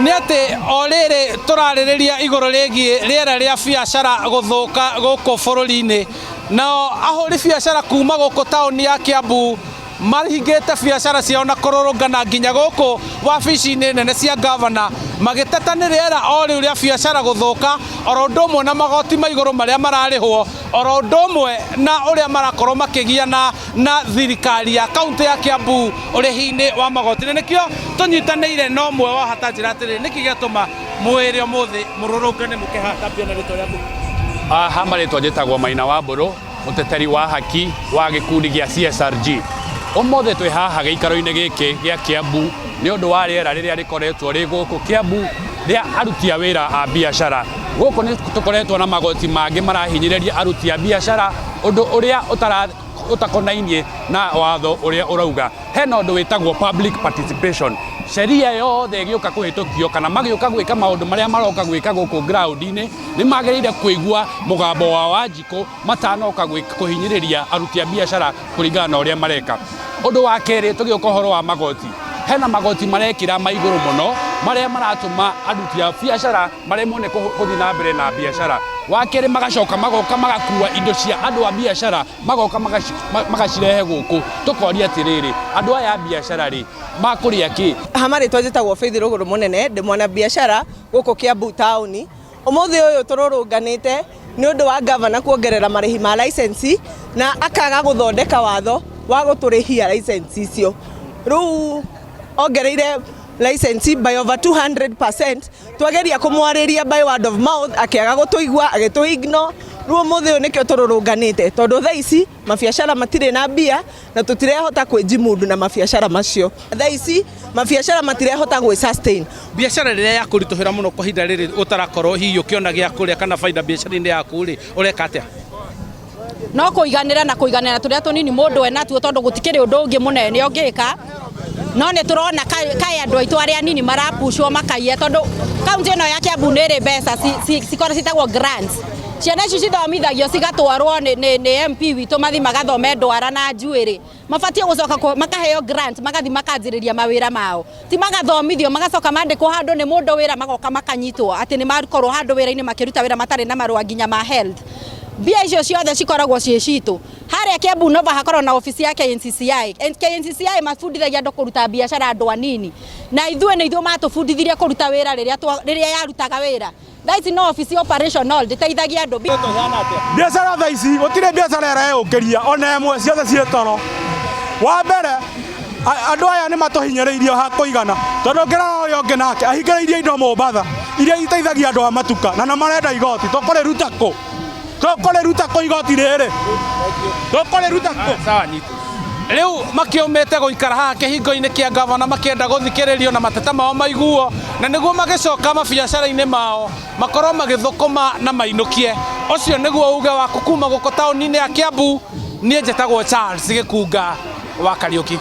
nĩ atĩ o rĩrĩ tũrarĩrĩria igũrũ rĩgiĩ rĩera rĩa biacara gũthũka gũkũ bũrũri-inĩ, nao ahũri biacara kuma gũkũ taũni ya Kiambu mahingĩte biacara ciao na kũrũrũngana nginya gũkũ wabici-inĩ nene cia gavana magĩteta nĩ rĩera o rĩu rĩa biacara gũthũka, oro ũndũ ũmwe na magoti ma igũrũ marĩa mararĩhwo, oro ũndũ ũmwe na ũrĩa marakorwo makĩgia na thirikari ya kaunti ya Kiambu ũrĩhi-inĩ wa magoti. Nĩkĩo tũnyitanĩire na ũmwe wa hata njĩra atĩrĩ nĩkĩ gĩatũma mwĩrĩ ũmũthĩ mũrũrũngane mũkĩhatambia na rĩtwa rĩaku? Hama rĩtwa njĩtagwo Maina wa Mbũrũ, mũteteri wa haki wa gĩkundi gĩa CSRG. Ũmũthĩ twĩ haha gĩikaro-inĩ gĩkĩ gĩa Kiambu nĩ ũndũ wa rĩera rĩrĩa rĩkoretwo rĩ gũkũ Kiambu rĩa aruti a wĩra a biacara. Gũkũ nĩ tũkoretwo na magoti mangĩ marahinyĩrĩria aruti a biacara, ũndũ ũrĩa ũtakonainie na watho ũrĩa ũrauga. Hena ũndũ wĩtagwo public participation. Sheria yothe ĩgĩũka kũhĩtũkio kana magĩũka gwĩka maũndũ marĩa maroka gwĩka gũkũ ground-inĩ nĩ magĩrĩire kũigua mũgambo wa Wanjikũ matanoka kũhinyĩrĩria aruti a biacara kũringana na ũrĩa mareka. Ũndũ wa kerĩ tũgĩũka ũhoro wa magoti. Hena magoti marekĩra ma igũrũ mũno marĩa maratũma aruti a biacara maremwo nĩ gũthiĩ na mbere na biacara. Wa kerĩ magacoka magoka magakua indo cia andũ a biacara magoka magacirehe gũkũ. Tũkoria atĩrĩrĩ, andũ aya a biacara rĩ makũrĩa kĩ? Hama rĩtwa njĩtagwo Faith Rũgũrũ Mũnene, ndĩ mwana biacara gũkũ Kiambu taũni. Ũmũthĩ ũyũ tũrũrũnganĩte nĩ ũndũ wa gavana kuongerera marĩhi ma license na akaga gũthondeka watho wa gũtũrĩhia license icio. Rĩu ongereire license by over 200%, twageria kũmwarĩria by word of mouth akĩaga gũtũigua agĩtũignore. Rĩu ũmũthĩ ũyũ nĩkĩo tũrũrũnganĩte tondũ thaa ici mabiacara matirĩ na mbia na tũtirehota kwĩjimundu na mabiacara macio. Thaa ici mabiacara matirehota gwĩ sustain. Biacara rĩrĩa yakũritũhĩra mũno kwa ihinda rĩrĩ ũtarakorwo hihi ũkĩona gĩa kũrĩa kana baida biacara-inĩ yaku rĩ ũreka atĩa? No kũiganĩra tũrĩa tũnini mũndũ enatuo tondũ gũtikĩrĩ ũndũ ũngĩ mũnene ũngĩka. No nĩ tũrona kaĩ andũ aitũ arĩa nini marapushwo makaiya tondũ kaunti ĩno ya Kiambu nĩ ĩrĩ mbeca citagwo grants. Ciana ici cithomithagio cigatwarwo nĩ MP witũ mathi magathome ndwara na njuĩrĩ. Mabatie gũcoka makaheo grant magathi makanjĩrĩria mawĩra mao. Ti magathomithio magacoka mandĩkwo handũ nĩ mũndũ wĩra magoka makanyitwo atĩ nĩ makorwo handũ wĩra-inĩ makĩruta wĩra matarĩ na marũa nginya ma health. Mbia icio ciothe cikoragwo ciĩ citũ. Harĩa Kiambu Nova hakorwo na ofisi ya KNCCI. KNCCI mabundithagia andũ kũruta biacara andũ anini. Na ithuĩ matũbundithirie kũruta wĩra rĩrĩa yarutaga wĩra. Thaa ici no office operational ndĩteithagia andũ. Biacara thaa ici gũtirĩ biacara ĩreyũkĩria ona ĩmwe ciothe ciĩ toro. Wa mbere andũ aya nĩ matũhinyĩrĩirio ha kũigana tondũ ngĩrora ũrĩa ũngĩ nake ahingĩrĩirie indo Mombatha iria iteithagia andũ a matuka na marenda igoti. Tũkũrĩruta kũ? Tũkũrĩruta kũ igoti rĩrĩ? Tũkũrĩruta kũ? Sawa nyitũ. Rĩu makĩũmĩte gũikara haha kĩhingo-inĩ kĩa gavana makĩenda gũthikĩrĩrio na mateta mao maiguo na nĩguo magĩcoka mabiacara-inĩ mao makorwo magĩthũkũma na mainũkie. Ũcio nĩguo uge waku kuma gũkũ taũni-inĩ ya Kiambu. Niĩ njĩtagwo Charles Gĩkunga wa Kariũki.